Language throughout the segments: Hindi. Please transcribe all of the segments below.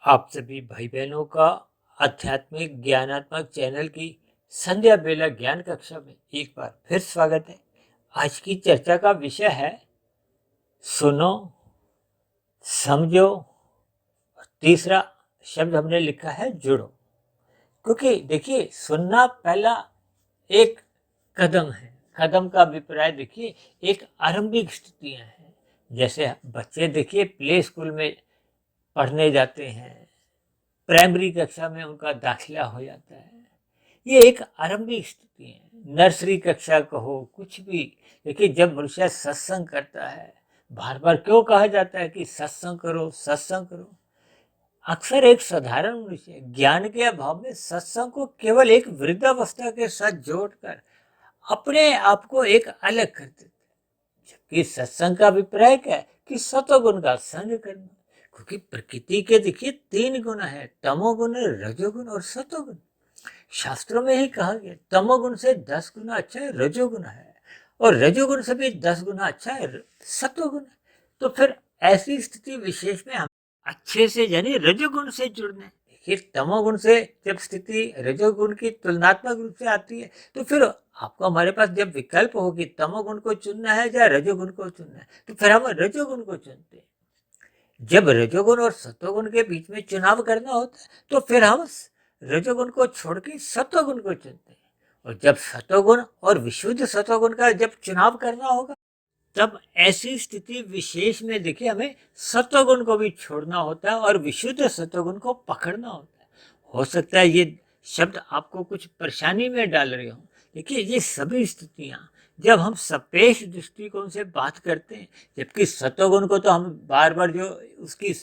आप सभी भाई बहनों का आध्यात्मिक ज्ञानात्मक चैनल की संध्या बेला ज्ञान कक्षा में एक बार फिर स्वागत है। आज की चर्चा का विषय है सुनो, समझो और तीसरा शब्द हमने लिखा है जुड़ो। क्योंकि देखिए, सुनना पहला एक कदम है। कदम का अभिप्राय देखिए, एक आरंभिक स्थितियां हैं। जैसे बच्चे देखिए प्ले स्कूल में पढ़ने जाते हैं, प्राइमरी कक्षा में उनका दाखिला हो जाता है। ये एक आरंभिक स्थिति है। नर्सरी कक्षा कहो, कुछ भी। देखिए, जब मनुष्य सत्संग करता है, बार बार क्यों कहा जाता है कि सत्संग करो, सत्संग करो। अक्सर एक साधारण मनुष्य ज्ञान के अभाव में सत्संग को केवल एक वृद्धावस्था के साथ जोड़कर अपने आप को एक अलग कर देते हैं। जबकि सत्संग का अभिप्राय क्या है कि सतोगुण का संग करना। क्योंकि प्रकृति के देखिए 3 गुण है, तमोगुण, रजोगुण और सतोगुण। शास्त्रों में ही कहा गया तमोगुण से 10 गुना अच्छा है रजोगुण है, और रजोगुण से भी 10 गुना अच्छा है सतोगुण है। तो फिर ऐसी स्थिति विशेष में हम अच्छे से यानी रजोगुण से जुड़ने। देखिए, तमोगुण से जब स्थिति रजोगुण की तुलनात्मक रूप से आती है, तो फिर आपको हमारे पास जब विकल्प हो कि तमोगुण को चुनना है या रजोगुण को चुनना है, तो फिर हम रजोगुण को चुनते हैं। जब रजोगुण और सतोगुण के बीच में चुनाव करना होता है, तो फिर हम रजोगुण को छोड़ के सतोगुण को चुनते हैं। और जब सतोगुण और विशुद्ध सतोगुण का जब चुनाव करना होगा, तब ऐसी स्थिति विशेष में देखिए हमें सतोगुण को भी छोड़ना होता है और विशुद्ध सतोगुण को पकड़ना होता है। हो सकता है ये शब्द आपको कुछ परेशानी में डाल रहे हो। देखिए, ये सभी स्थितियां जब हम सापेक्ष दृष्टिकोण से बात करते हैं, जबकि सतोगुण को तो हम बार बार जो उसकी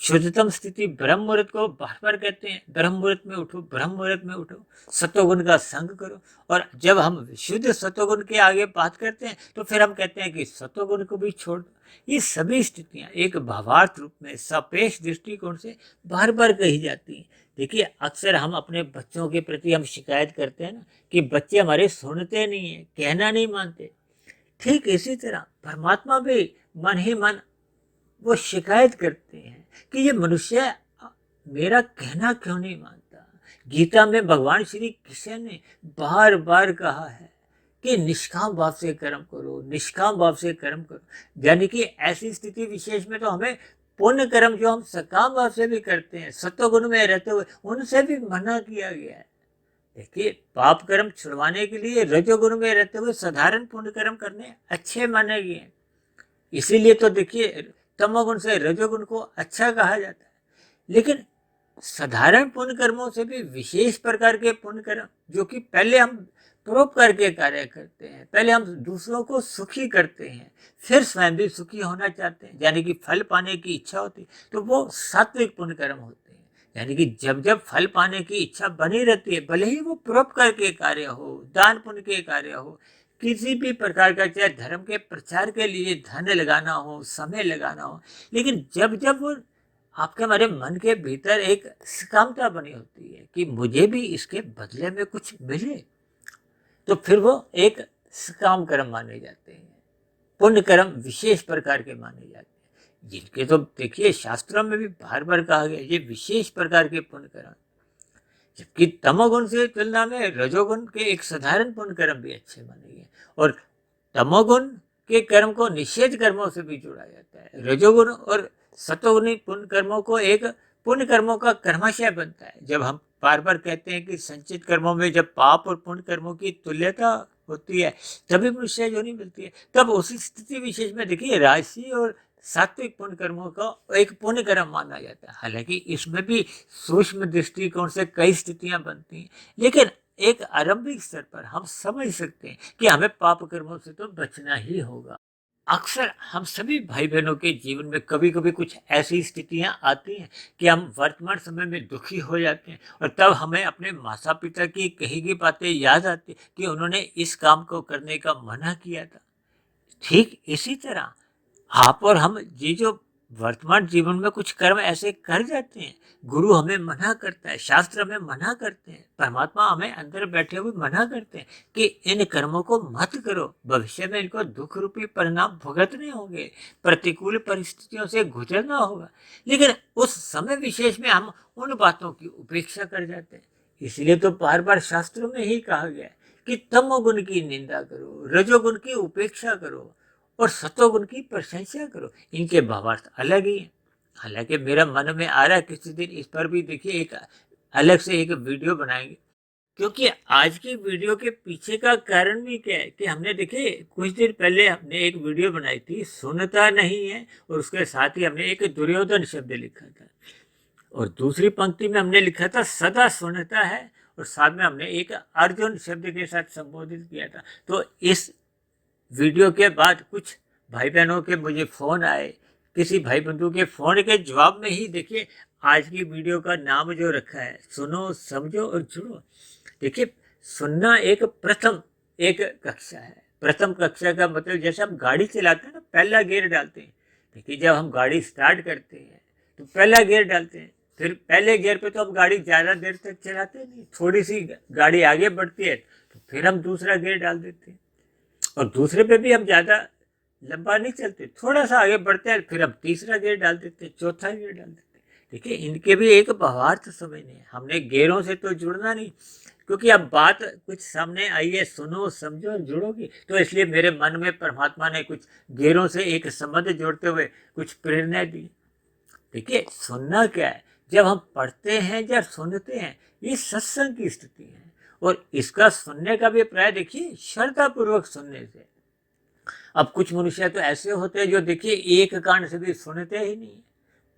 शुद्धतम स्थिति ब्रह्म मुहूर्त को बार बार कहते हैं, ब्रह्म मुहूर्त में उठो, ब्रह्म मुहूर्त में उठो, सतोगुण का संग करो। और जब हम विशुद्ध सतोगुण के आगे बात करते हैं, तो फिर हम कहते हैं कि सतोगुण को भी छोड़ दो। ये सभी स्थितियां एक भावार्थ रूप में सापेक्ष दृष्टिकोण से बार बार कही जाती हैं। देखिए, अक्सर हम अपने बच्चों के प्रति हम शिकायत करते हैं ना कि बच्चे हमारे सुनते नहीं है, कहना नहीं मानते। ठीक इसी तरह परमात्मा भी मन ही मन वो शिकायत करते हैं कि ये मनुष्य मेरा कहना क्यों नहीं मानता। गीता में भगवान श्री कृष्ण ने बार बार कहा है कि निष्काम भाव से कर्म करो, निष्काम भाव से कर्म करो। यानी कि ऐसी स्थिति विशेष में तो हमें पुण्य कर्म जो हम सकाम भाव से भी करते हैं, सत्वगुण में रहते हुए, उनसे भी मना किया गया है। देखिए, पाप कर्म छुड़वाने के लिए रजोगुण में रहते हुए साधारण पुण्य कर्म करने अच्छे माने गए हैं। इसीलिए तो देखिए, तमोगुण से रजोगुण को अच्छा कहा जाता है। लेकिन साधारण पुण्य कर्मों से भी विशेष प्रकार के पुण्य कर्म, जो कि पहले हम परोपकार के कार्य करते हैं, पहले हम दूसरों को सुखी करते हैं, फिर स्वयं भी सुखी होना चाहते हैं, यानी कि फल पाने की इच्छा होती है, तो वो सात्विक पुण्य कर्म होते हैं। यानी कि जब जब फल पाने की इच्छा बनी रहती है, भले ही वो परोपकार के कार्य हो, दान पुण्य के कार्य हो, किसी भी प्रकार का, चाहे धर्म के प्रचार के लिए धन लगाना हो, समय लगाना हो, लेकिन जब जब वो आपके हमारे मन के भीतर एक सकामता बनी होती है कि मुझे भी इसके बदले में कुछ मिले, तो फिर वो एक सकाम कर्म माने जाते हैं। पुण्य कर्म विशेष प्रकार के माने जाते हैं, जिनके तो देखिए शास्त्रों में भी बार बार कहा गया ये विशेष प्रकार के पुण्य कर्म। जबकि तमोगुण से तुलना में रजोगुण के एक साधारण पुण्य कर्म भी अच्छे माने गए, और तमोगुण के कर्म को निषेध कर्मों से भी जोड़ा जाता है। रजोगुण और सतोगुणी पुण्य कर्मों को एक पुण्य कर्मों का कर्माशय बनता है। जब हम बार बार कहते हैं कि संचित कर्मों में जब पाप और पुण्य कर्मों की तुल्यता होती है, तभी मनुष्य योनि मिलती है। तब उसी स्थिति विशेष में देखिए, राशि और सात्विक पुण्य कर्मों का एक पुण्य कर्म माना जाता है। हालांकि इसमें भी सूक्ष्म दृष्टिकोण से कई स्थितियां बनती हैं, लेकिन एक आरंभिक स्तर पर हम समझ सकते हैं कि हमें पाप कर्मों से तो बचना ही होगा। अक्सर हम सभी भाई बहनों के जीवन में कभी कभी कुछ ऐसी स्थितियां आती हैं कि हम वर्तमान समय में दुखी हो जाते हैं, और तब हमें अपने माता पिता की कही गई बातें याद आती कि उन्होंने इस काम को करने का मना किया था। ठीक इसी तरह आप और हम ये जो वर्तमान जीवन में कुछ कर्म ऐसे कर जाते हैं, गुरु हमें मना करता है, शास्त्र हमें मना करते हैं, परमात्मा हमें अंदर बैठे हुए मना करते हैं कि इन कर्मों को मत करो, भविष्य में इनको दुख रूपी परिणाम भुगतने होंगे, प्रतिकूल परिस्थितियों से गुजरना होगा। लेकिन उस समय विशेष में हम उन बातों की उपेक्षा कर जाते हैं। इसलिए तो बार बार शास्त्रों में ही कहा गया है कि तमोगुण की निंदा करो, रजोगुण की उपेक्षा करो और सतोगुण की प्रशंसा करो। इनके भावार्थ अलग ही है। हालांकि मेरा मन में आ रहा है किसी दिन इस पर भी देखिए एक अलग से एक वीडियो बनाएंगे, क्योंकि आज की वीडियो के पीछे का कारण भी क्या है कि हमने देखिए कुछ दिन पहले हमने एक वीडियो बनाई थी, सुनता नहीं है, और उसके साथ ही हमने एक दुर्योधन शब्द लिखा था और दूसरी पंक्ति में हमने लिखा था सदा सुनता है, और साथ में हमने एक अर्जुन शब्द के साथ संबोधित किया था। तो इस वीडियो के बाद कुछ भाई बहनों के मुझे फ़ोन आए, किसी भाई बंधु के फ़ोन के जवाब में ही देखिए आज की वीडियो का नाम जो रखा है, सुनो समझो और जुड़ो। देखिए सुनना एक प्रथम एक कक्षा है। प्रथम कक्षा का मतलब जैसे हम गाड़ी चलाते हैं ना, पहला गियर डालते हैं। देखिए जब हम गाड़ी स्टार्ट करते हैं तो पहला गियर डालते हैं, फिर पहले गियर पे तो हम गाड़ी ज़्यादा देर तक चलाते नहीं, थोड़ी सी गाड़ी आगे बढ़ती है तो फिर हम दूसरा गियर डाल देते हैं, और दूसरे पे भी हम ज़्यादा लंबा नहीं चलते, थोड़ा सा आगे बढ़ते हैं, फिर हम तीसरा गियर डाल देते हैं, चौथा गियर डाल देते हैं। देखिए इनके भी एक भावार्थ समझने हैं। हमने गियरों से तो जुड़ना नहीं, क्योंकि अब बात कुछ सामने आई है, सुनो समझो जुड़ोगी, तो इसलिए मेरे मन में परमात्मा ने कुछ गियरों से एक संबंध जोड़ते हुए कुछ प्रेरणा दी। देखिए सुनना क्या है, जब हम पढ़ते हैं या सुनते हैं, ये सत्संग की स्थिति है, और इसका सुनने का भी प्राय देखिए श्रद्धा पूर्वक सुनने से। अब कुछ मनुष्य तो ऐसे होते हैं जो देखिए एक कान से भी सुनते ही नहीं,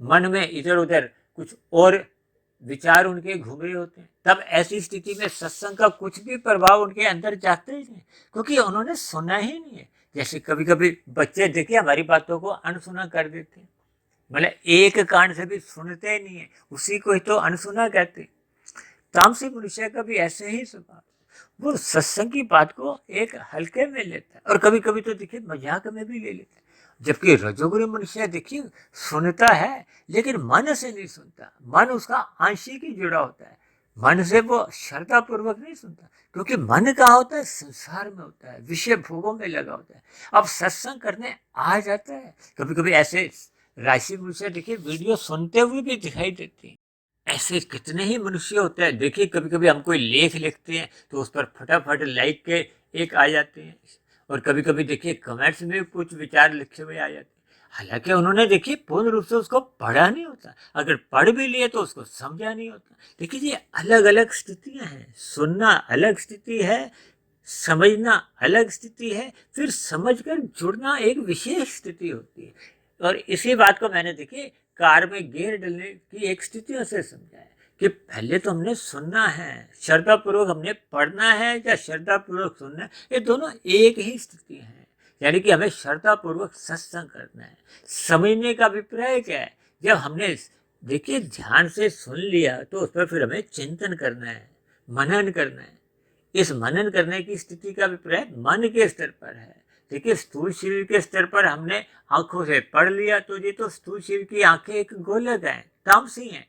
मन में इधर उधर कुछ और विचार उनके घूम रहे होते हैं, तब ऐसी स्थिति में सत्संग का कुछ भी प्रभाव उनके अंदर जाता ही नहीं, क्योंकि उन्होंने सुना ही नहीं है। जैसे कभी कभी बच्चे देखिए हमारी बातों को अनसुना कर देते हैं, मतलब एक कान से भी सुनते ही नहीं है, उसी को ही तो अनसुना कहते हैं। तामसी मनुष्य का भी ऐसे ही स्वभाव, वो सत्संग की बात को एक हल्के में लेता है और कभी कभी तो देखिए मजाक में भी ले लेता है। जबकि रजोगुणी मनुष्य देखिए सुनता है लेकिन मन से नहीं सुनता, मन उसका आंशिक ही जुड़ा होता है, मन से वो श्रद्धा पूर्वक नहीं सुनता, क्योंकि मन कहाँ होता है, संसार में होता है, विषय भोगों में लगा होता है। अब सत्संग करने आ जाता है, कभी कभी ऐसे राशि मनुष्य देखिए वीडियो सुनते हुए भी दिखाई देते हैं। ऐसे कितने ही मनुष्य होते हैं, देखिए कभी कभी हम कोई लेख लिखते हैं तो उस पर फटाफट लाइक के एक आ जाते हैं, और कभी कभी देखिए कमेंट्स में कुछ विचार लिखे हुए आ जाते हैं। हालांकि उन्होंने देखिए पूर्ण रूप से उसको पढ़ा नहीं होता, अगर पढ़ भी लिए तो उसको समझा नहीं होता। देखिए ये अलग अलग स्थितियां हैं, सुनना अलग स्थिति है, समझना अलग स्थिति है, फिर समझकर जुड़ना एक विशेष स्थिति होती है। और इसी बात को मैंने देखिए कार में गियर डालने की एक स्थितियों से समझा है कि पहले तो हमने सुनना है, श्रद्धा पूर्वक हमने पढ़ना है या श्रद्धा पूर्वक सुनना है, ये दोनों एक ही स्थिति है। यानी कि हमें श्रद्धा पूर्वक सत्संग करना है। समझने का अभिप्राय क्या है, जब हमने देखिए ध्यान से सुन लिया तो उस पर फिर हमें चिंतन करना है, मनन करना है। इस मनन करने की स्थिति का अभिप्राय मन के स्तर पर है। देखिए स्थूल शरीर के स्तर पर हमने आंखों से पढ़ लिया तो ये तो स्थूल शरीर की आंखें एक गोलक है, तामसी हैं।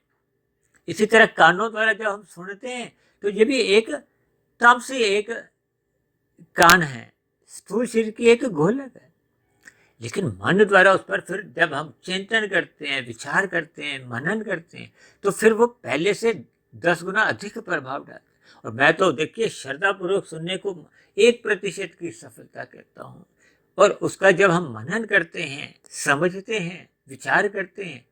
इसी तरह कानों द्वारा जब हम सुनते हैं तो ये भी एक तामसी एक कान है, स्थूल शरीर की एक गोलक है। लेकिन मन द्वारा उस पर फिर जब हम चिंतन करते हैं, विचार करते हैं, मनन करते हैं, तो फिर वो पहले से 10 गुना अधिक प्रभाव डालता है। और मैं तो देखिए श्रद्धा पूर्वक सुनने को 1% की सफलता कहता हूँ, और उसका जब हम मनन करते हैं, समझते हैं, विचार करते हैं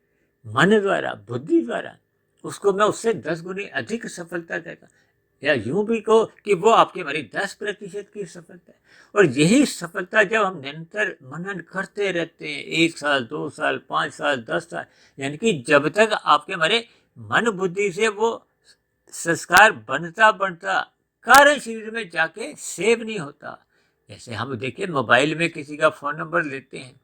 मन द्वारा, बुद्धि द्वारा, उसको मैं उससे 10 गुनी अधिक सफलता कहता हूँ। या यूं भी कहो कि वो आपके हमारी 10% की सफलता है। और यही सफलता जब हम निरंतर मनन करते रहते हैं, 1 साल, 2 साल, 5 साल, 10 साल, यानी कि जब तक आपके हमारे मन बुद्धि से वो संस्कार बनता बनता कारण शरीर में जाके सेव नहीं होता। जैसे हम देखिए मोबाइल में किसी का फ़ोन नंबर लेते हैं,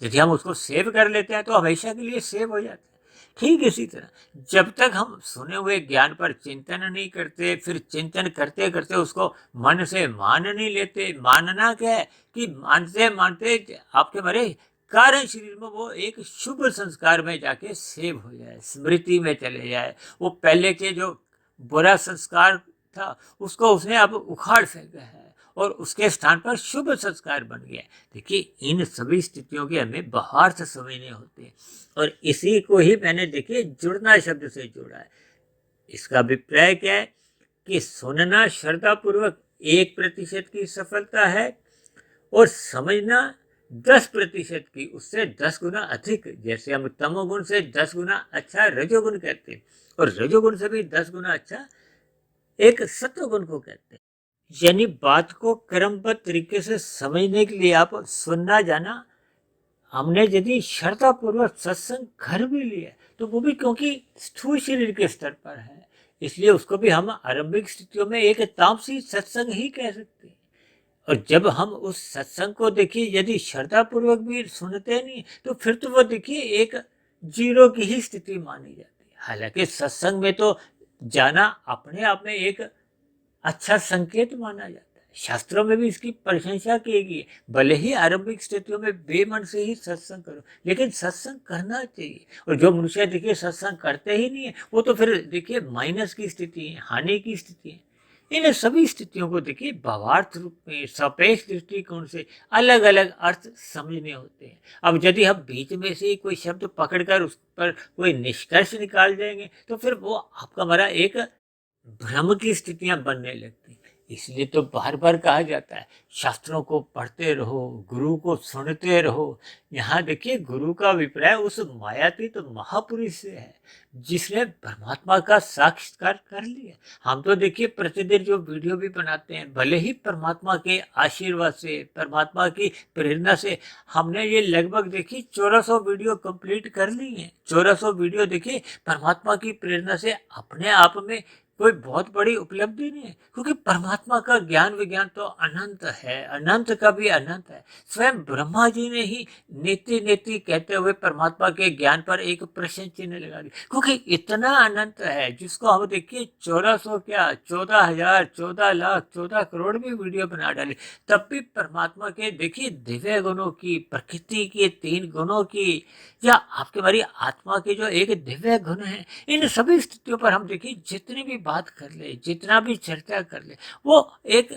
यदि हम उसको सेव कर लेते हैं तो हमेशा के लिए सेव हो जाता है। ठीक इसी तरह जब तक हम सुने हुए ज्ञान पर चिंतन नहीं करते, फिर चिंतन करते करते उसको मन से मान नहीं लेते। मानना क्या है कि मानते मानते आपके मारे कारण शरीर में वो एक शुभ संस्कार में जाके सेव हो जाए, स्मृति में चले जाए। वो पहले के जो बुरा संस्कार था उसको उसने अब उखाड़ फेंका है और उसके स्थान पर शुभ संस्कार बन गया। देखिए, इन सभी स्थितियों के हमें भावार्थ समझने होते हैं और इसी को ही मैंने देखिए जुड़ना शब्द से जोड़ा है। इसका अभिप्राय क्या है कि सुनना श्रद्धापूर्वक 1% की सफलता है और समझना 10% की, उससे 10 गुना अधिक। जैसे हम तमोगुण से 10 गुना अच्छा रजोगुण कहते हैं और रजोगुण से भी 10 गुना अच्छा एक सत्वगुण को कहते हैं। यानी बात को क्रमबद्ध तरीके से समझने के लिए आप सुनना जाना, हमने यदि श्रद्धापूर्वक सत्संग कर भी लिया तो वो भी क्योंकि स्थूल शरीर के स्तर पर है, इसलिए उसको भी हम आरंभिक स्थितियों में एक तामसी सत्संग ही कह सकते हैं। और जब हम उस सत्संग को देखिए यदि श्रद्धापूर्वक भी सुनते नहीं तो फिर तो वो देखिए एक जीरो की ही स्थिति मानी जाती है। हालांकि सत्संग में तो जाना अपने आप में एक अच्छा संकेत माना जाता है, शास्त्रों में भी इसकी प्रशंसा की गई है। भले ही आरंभिक स्थितियों में बेमन से ही सत्संग करो, लेकिन सत्संग करना चाहिए। और जो मनुष्य देखिए सत्संग करते ही नहीं है वो तो फिर देखिए माइनस की स्थिति है, हानि की स्थिति है। इन सभी स्थितियों को देखिए भावार्थ रूप में सापेक्ष दृष्टिकोण से अलग अलग अर्थ समझने होते हैं। अब यदि हम बीच में से ही कोई शब्द पकड़कर उस पर कोई निष्कर्ष निकाल देंगे तो फिर वो आपका हमारा एक भ्रम की स्थितियां बनने लगती। इसलिए तो बार बार कहा जाता है शास्त्रों को पढ़ते रहो, गुरु को सुनते रहो। यहाँ देखिए गुरु का अभिप्राय उस मायातीत महापुरुष से है जिसने परमात्मा का साक्षात्कार कर लिया। हम तो देखिए प्रतिदिन जो वीडियो भी बनाते हैं, भले ही परमात्मा के आशीर्वाद से, परमात्मा की प्रेरणा से हमने ये लगभग देखिए 1400 वीडियो कंप्लीट कर ली है। 1400 वीडियो देखिए परमात्मा की प्रेरणा से अपने आप में कोई बहुत बड़ी उपलब्धि नहीं है, क्योंकि परमात्मा का ज्ञान विज्ञान तो अनंत है, अनंत का भी अनंत है। स्वयं ब्रह्मा जी ने ही नेति नेति कहते हुए परमात्मा के ज्ञान पर एक प्रश्न चिन्ह लगा दिया, क्योंकि इतना अनंत है जिसको हम देखिए 1400 क्या 14,000 14 लाख 14 करोड़ भी वीडियो बना डाले, तब भी परमात्मा के देखिए दिव्य गुणों की, प्रकृति के 3 गुणों की, या आपके हमारी आत्मा के जो एक दिव्य गुण है, इन सभी स्थितियों पर हम देखिए जितनी भी बात कर ले, जितना भी चर्चा कर ले, वो एक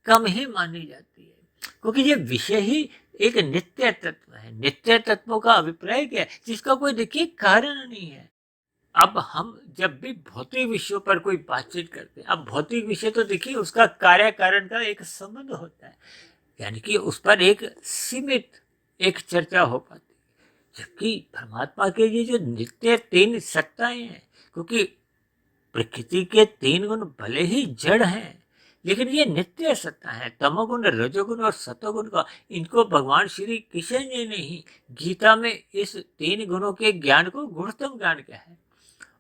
कम ही मानी जाती है, क्योंकि ये विषय ही एक नित्य तत्व है। नित्य तत्वों का अभिप्राय क्या है, जिसका कोई देखिए कारण नहीं है। अब हम जब भी भौतिक विषयों पर कोई बातचीत करते हैं, अब भौतिक विषय तो देखिए उसका कार्य कारण का एक संबंध होता है, यानी कि उस पर एक सीमित एक चर्चा हो पाती है। जबकि परमात्मा के ये जो नित्य 3 सत्ताएं हैं, क्योंकि प्रकृति के 3 गुण भले ही जड़ हैं लेकिन ये नित्य सत्ता है। तमोगुण, रजोगुण और सतोगुण का, इनको भगवान श्री कृष्ण जी ने ही गीता में इस 3 गुणों के ज्ञान को गुणतम ज्ञान कहा है।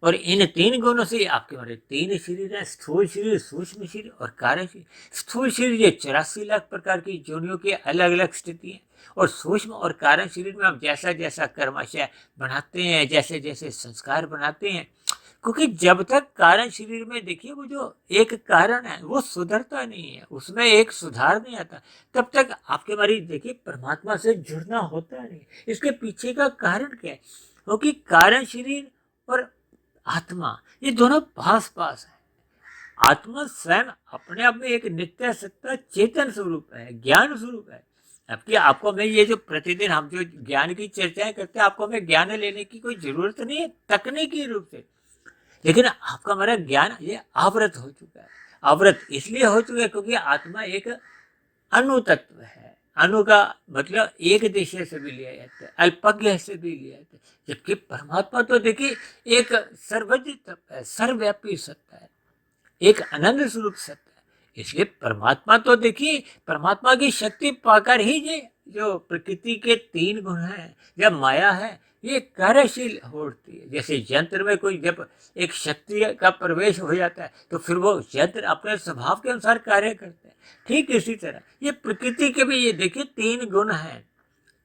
और इन 3 गुणों से आपके हमारे 3 शरीर है, स्थूल शरीर, सूक्ष्म शरीर और कार्य शरीर। स्थूल शरीर ये 84 लाख प्रकार की योनियों की अलग अलग स्थिति है, और सूक्ष्म और कारण शरीर में हम जैसा जैसा कर्माशय बनाते हैं, जैसे जैसे संस्कार बनाते हैं, क्योंकि जब तक कारण शरीर में देखिए वो जो एक कारण है वो सुधरता नहीं है, उसमें एक सुधार नहीं आता, तब तक आपके हमारी देखिए परमात्मा से जुड़ना होता नहीं। इसके पीछे का कारण क्या है, क्योंकि कारण शरीर और आत्मा ये दोनों पास पास है। आत्मा स्वयं अपने आप में एक नित्य सत्ता चेतन स्वरूप है, ज्ञान स्वरूप है। जबकि आपको मैं ये जो प्रतिदिन हम जो ज्ञान की चर्चाएं करते हैं, आपको हमें ज्ञान लेने की कोई जरूरत नहीं है तकनीकी रूप से, लेकिन आपका हमारा ज्ञान ये आवृत हो चुका है। आवृत इसलिए हो चुका है क्योंकि आत्मा एक अणु तत्व है। अणु का मतलब एक देशीय से भी लिया जाता है, अल्पज्ञ से भी लिया जाता है, जबकि परमात्मा तो देखिए एक सर्वज्ञ तत्व है, सर्वव्यापी सत्ता है, एक अनंत स्वरूप सत्ता है। इसलिए परमात्मा तो देखिए परमात्मा की शक्ति पाकर ही ये जो प्रकृति के 3 गुण हैं या माया है ये कार्यशील होती है। जैसे यंत्र में कोई जब एक शक्ति का प्रवेश हो जाता है तो फिर वो यंत्र अपने स्वभाव के अनुसार कार्य करते हैं। ठीक इसी तरह ये प्रकृति के भी ये देखिए 3 गुण हैं,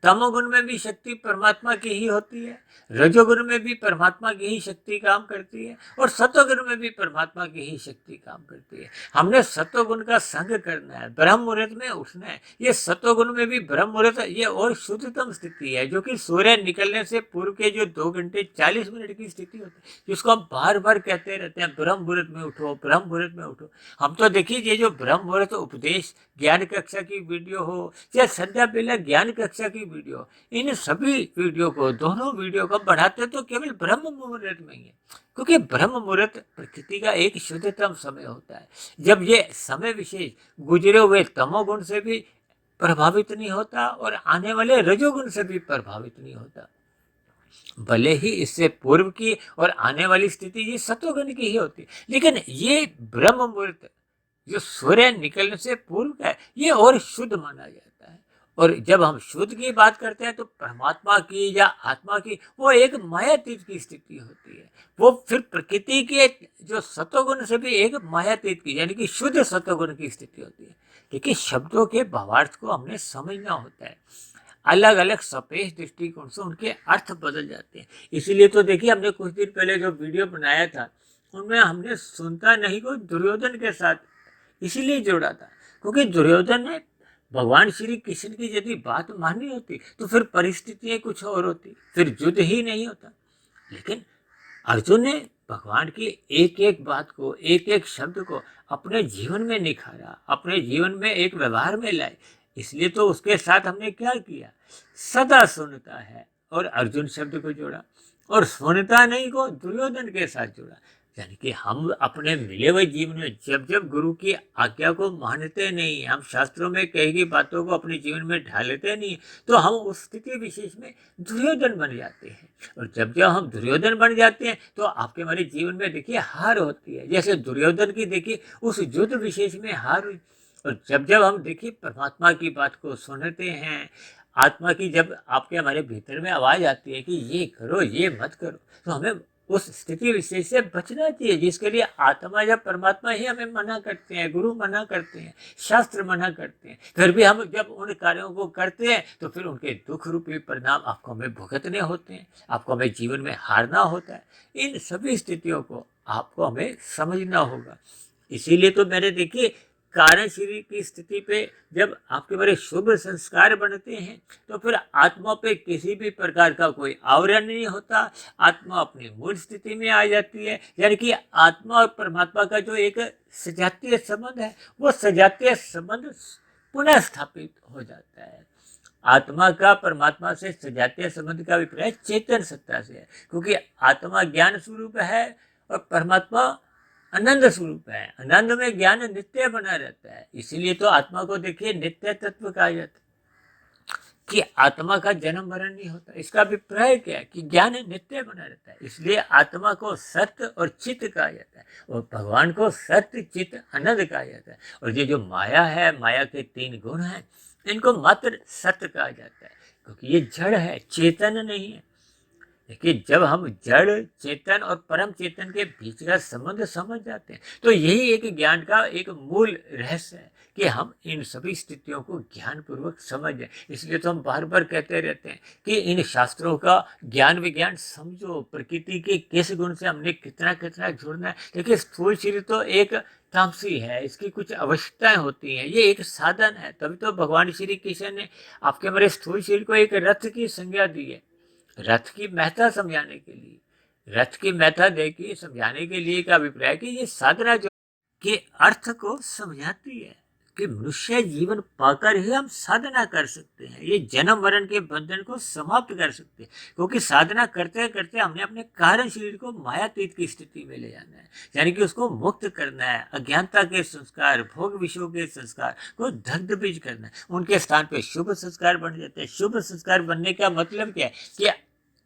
तमोगुण में भी शक्ति परमात्मा की ही होती है, रजोगुण में भी परमात्मा की ही शक्ति काम करती है और सतोगुण में भी परमात्मा की ही शक्ति काम करती है। हमने सतोगुण का संग करना है, ब्रह्म मुहूर्त में उठना है। ये सतोगुण में भी ब्रह्म मुहूर्त ये और शुद्धतम स्थिति है, जो कि सूर्य निकलने से पूर्व के जो 2 घंटे 40 मिनट की स्थिति होती है, जिसको हम बार बार कहते रहते हैं ब्रह्म मुहूर्त में उठो, ब्रह्म मुहूर्त में उठो। हम तो देखिए ये जो ब्रह्म मुहूर्त उपदेश ज्ञान कक्षा की वीडियो हो या संध्या बेला ज्ञान कक्षा की वीडियो, इन सभी वीडियो को, दोनों वीडियो को बढ़ाते तो केवल ब्रह्म मुहूर्त में ही है, क्योंकि ब्रह्म मुहूर्त प्रकृति का एक शुद्धतम समय होता है, जब ये समय विशेष गुजरे हुए तमोगुण से भी प्रभावित नहीं होता और आने वाले रजोगुण से भी प्रभावित नहीं होता। भले ही इससे पूर्व की और आने वाली स्थिति ये सतोगुण की ही होती, लेकिन ये ब्रह्म मुहूर्त जो सूर्य निकलने से पूर्व का है, ये और शुद्ध माना जाता है। और जब हम शुद्ध की बात करते हैं तो परमात्मा की या आत्मा की वो एक मायातीत की स्थिति होती है, वो फिर प्रकृति के जो सतोगुण से भी एक मायातीत की यानी कि शुद्ध सतोगुण की स्थिति होती है। देखिए शब्दों के भावार्थ को हमने समझना होता है, अलग अलग सपेश दृष्टिकोण से उनके अर्थ बदल जाते हैं। इसीलिए तो देखिए हमने कुछ दिन पहले जो वीडियो बनाया था उनमें हमने सुनता नहीं को दुर्योधन के साथ इसीलिए जोड़ा था, क्योंकि दुर्योधन ने भगवान श्री कृष्ण की यदि बात माननी होती तो फिर परिस्थितियां कुछ और होती, फिर युद्ध ही नहीं होता। लेकिन अर्जुन ने भगवान की एक एक बात को, एक एक शब्द को अपने जीवन में निखारा, अपने जीवन में एक व्यवहार में लाए। इसलिए तो उसके साथ हमने क्या किया, सदा सुनता है और अर्जुन शब्द को जोड़ा, और सुनता नहीं को दुर्योधन के साथ जोड़ा। यानी कि हम अपने मिले हुए जीवन में जब जब गुरु की आज्ञा को मानते नहीं, हम शास्त्रों में कही गई बातों को अपने जीवन में ढालते नहीं, तो हम उस स्थिति विशेष में दुर्योधन बन जाते हैं। और जब जब हम दुर्योधन बन जाते हैं तो आपके हमारे जीवन में देखिए हार होती है, जैसे दुर्योधन की देखिए उस युद्ध विशेष में हार हुई। और जब जब हम देखिए परमात्मा की बात को सुनते हैं, आत्मा की जब आपके हमारे भीतर में आवाज आती है कि ये करो ये मत करो, तो हमें उस स्थिति विशेष से बचना चाहिए, जिसके लिए आत्मा या परमात्मा ही हमें मना करते हैं, गुरु मना करते हैं, शास्त्र मना करते हैं। फिर भी हम जब उन कार्यों को करते हैं तो फिर उनके दुख रूपी परिणाम आपको हमें भुगतने होते हैं, आपको हमें जीवन में हारना होता है। इन सभी स्थितियों को आपको हमें समझना होगा। इसीलिए तो मैंने देखिए कारण शरीर की स्थिति पे जब आपके बड़े शुभ संस्कार बनते हैं तो फिर आत्मा पे किसी भी प्रकार का कोई आवरण नहीं होता, आत्मा अपनी मूल स्थिति में आ जाती है। यानी कि आत्मा और परमात्मा का जो एक सजातीय संबंध है वो सजातीय संबंध पुनः स्थापित हो जाता है। आत्मा का परमात्मा से सजातीय संबंध का अभिप्राय चेतन सत्ता से है, क्योंकि आत्मा ज्ञान स्वरूप है और परमात्मा आनंद स्वरूप है। आनंद में ज्ञान नित्य बना रहता है, इसीलिए तो आत्मा को देखिए नित्य तत्व कहा जाता है कि आत्मा का जन्म मरण नहीं होता। इसका अभिप्राय क्या है कि ज्ञान नित्य बना रहता है, इसलिए आत्मा को सत्य और चित्त कहा जाता है और भगवान को सत्य चित्त आनंद कहा जाता है। और ये जो माया है, माया के 3 गुण हैं, इनको मात्र सत्य कहा जाता है, क्योंकि ये जड़ है, चेतन नहीं है। देखिए जब हम जड़ चेतन और परम चेतन के बीच का संबंध समझ जाते हैं तो यही एक ज्ञान का एक मूल रहस्य है कि हम इन सभी स्थितियों को ज्ञान पूर्वक समझ जाए। इसलिए तो हम बार बार कहते रहते हैं कि इन शास्त्रों का ज्ञान विज्ञान समझो, प्रकृति के किस गुण से हमने कितना कितना जुड़ना है। देखिए स्थूल शरीर तो एक तामसी है, इसकी कुछ आवश्यकताएं होती हैं, ये एक साधन है। तभी तो भगवान श्री कृष्ण ने आपके हमारे स्थूल शरीर को एक रथ की संज्ञा दी है, रथ की महत्ता समझाने के लिए। रथ की महत्ता देखिए समझाने के लिए का अभिप्राय कि ये साधना जो के अर्थ को समझाती है कि मनुष्य जीवन पाकर ही हम साधना कर सकते हैं, ये जन्म मरण के बंधन को समाप्त कर सकते हैं। क्योंकि साधना करते करते हमने अपने कारण शरीर को मायातीत की स्थिति में ले जाना है, यानी कि उसको मुक्त करना है। अज्ञानता के संस्कार, भोग विषयों के संस्कार को दग्ध बीज करना है, उनके स्थान पे शुभ संस्कार बन जाते हैं। शुभ संस्कार बनने का मतलब क्या है कि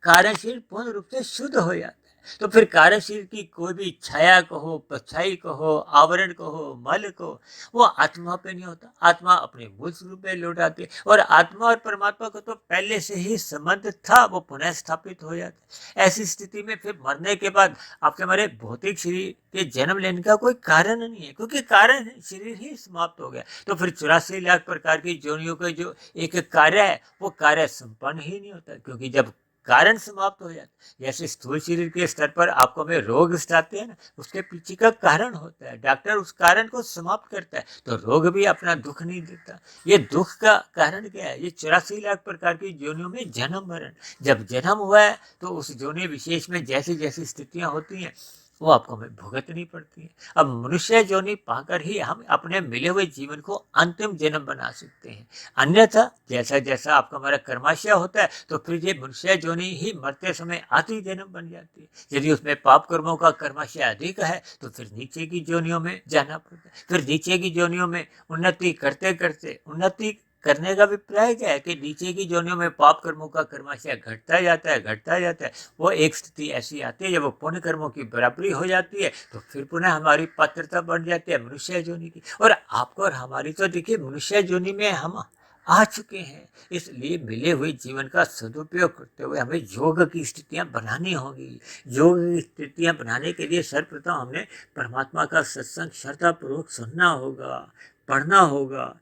कारण शरीर पूर्ण रूप से शुद्ध हो जाता है। तो फिर कारण शरीर की कोई भी छाया कहो, परछाई कहो, आवरण कहो, मल कहो, वो आत्मा पे नहीं होता। आत्मा अपने मूल स्वरूप में लौट आती है और आत्मा और परमात्मा को तो पहले से ही संबंध था, वो पुनः स्थापित हो जाता है। ऐसी स्थिति में फिर मरने के बाद आपके हमारे भौतिक शरीर के जन्म लेने का कोई कारण नहीं है, क्योंकि कारण शरीर ही समाप्त हो गया। तो फिर 84 लाख प्रकार की योनियों का जो एक कार्य है वो कार्य संपन्न ही नहीं होता, क्योंकि जब कारण समाप्त हो जाता, जैसे स्थूल शरीर के स्तर पर आपको में रोग आते हैं ना, उसके पीछे का कारण होता है, डॉक्टर उस कारण को समाप्त करता है, तो रोग भी अपना दुख नहीं देता। ये दुख का कारण क्या है? ये 84 लाख प्रकार की योनियों में जन्म मरण, जब जन्म हुआ है तो उस योनि विशेष में जैसी जैसी स्थितियां होती हैं वो आपको हमें भुगतनी पड़ती है। अब मनुष्य योनि पाकर ही हम अपने मिले हुए जीवन को अंतिम जन्म बना सकते हैं, अन्यथा जैसा जैसा आपका हमारा कर्माशय होता है तो फिर ये मनुष्य योनि ही मरते समय आती जन्म बन जाती है। यदि उसमें पाप कर्मों का कर्माशय अधिक है तो फिर नीचे की योनियों में जाना पड़ता है। फिर नीचे की योनियों में उन्नति करते करते, उन्नति करने का अभिप्राय क्या है कि नीचे की योनियों में पाप कर्मों का कर्माशय घटता जाता है, घटता जाता है। वो एक स्थिति ऐसी आती है जब वो पुण्य कर्मों की बराबरी हो जाती है तो फिर पुनः हमारी पात्रता बढ़ जाती है मनुष्य योनि की। और आपको और हमारी तो देखिए मनुष्य योनि में हम आ चुके हैं, इसलिए मिले हुए जीवन का सदुपयोग करते हुए हमें योग की स्थितियां बनानी होगी। योग की स्थितियां बनाने के लिए सर्वप्रथम हमने परमात्मा का सत्संग श्रद्धापूर्वक सुनना होगा, पढ़ना होगा।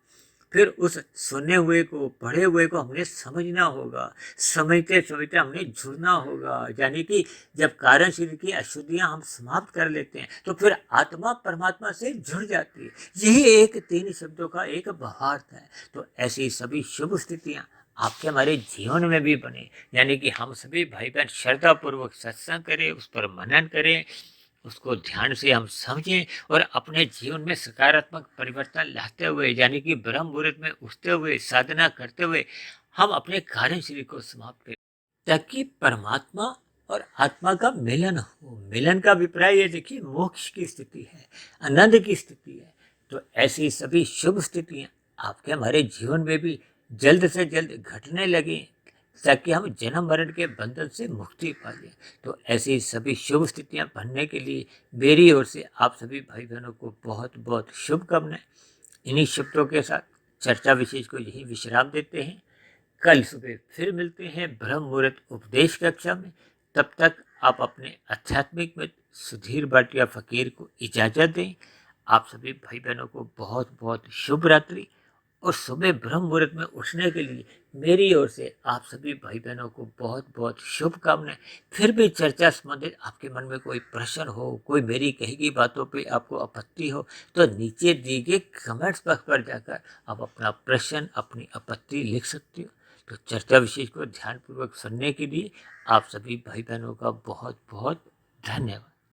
फिर उस सुने हुए को, पढ़े हुए को हमने समझना होगा, समझते समझते हमने जुड़ना होगा। यानी कि जब कारण शरीर की अशुद्धियां हम समाप्त कर लेते हैं तो फिर आत्मा परमात्मा से जुड़ जाती है। यही एक 3 शब्दों का एक भावार्थ है। तो ऐसी सभी शुभ स्थितियां आपके हमारे जीवन में भी बने, यानी कि हम सभी भाई बहन श्रद्धापूर्वक सत्संग करें, उस पर मनन करें, उसको ध्यान से हम समझें और अपने जीवन में सकारात्मक परिवर्तन लाते हुए, यानी कि ब्रह्म मुहूर्त में उठते हुए, साधना करते हुए हम अपने कार्य शरीर को समाप्त करें, ताकि परमात्मा और आत्मा का मिलन हो। मिलन का अभिप्राय ये देखिए मोक्ष की स्थिति है, आनंद की स्थिति है। तो ऐसी सभी शुभ स्थितियां आपके हमारे जीवन में भी जल्द से जल्द घटने लगे, ताकि हम जन्म मरण के बंधन से मुक्ति पा लें। तो ऐसी सभी शुभ स्थितियां बनने के लिए मेरी ओर से आप सभी भाई बहनों को बहुत बहुत शुभकामनाएं। इन्हीं शब्दों के साथ चर्चा विशेष को यही विश्राम देते हैं। कल सुबह फिर मिलते हैं ब्रह्म मुहूर्त उपदेश कक्षा में। तब तक आप अपने आध्यात्मिक मित्र सुधीर भाटिया फकीर को इजाजत दें। आप सभी भाई बहनों को बहुत बहुत शुभ रात्रि और सुबह ब्रह्म मुहूर्त में उठने के लिए मेरी ओर से आप सभी भाई बहनों को बहुत बहुत शुभकामनाएं। फिर भी चर्चा संबंधित आपके मन में कोई प्रश्न हो, कोई मेरी कही गई बातों पे आपको आपत्ति हो, तो नीचे दिए गए कमेंट्स बॉक्स पर जाकर आप अपना प्रश्न, अपनी आपत्ति लिख सकते हो। तो चर्चा विशेष को ध्यानपूर्वक सुनने के लिए आप सभी भाई बहनों का बहुत बहुत धन्यवाद।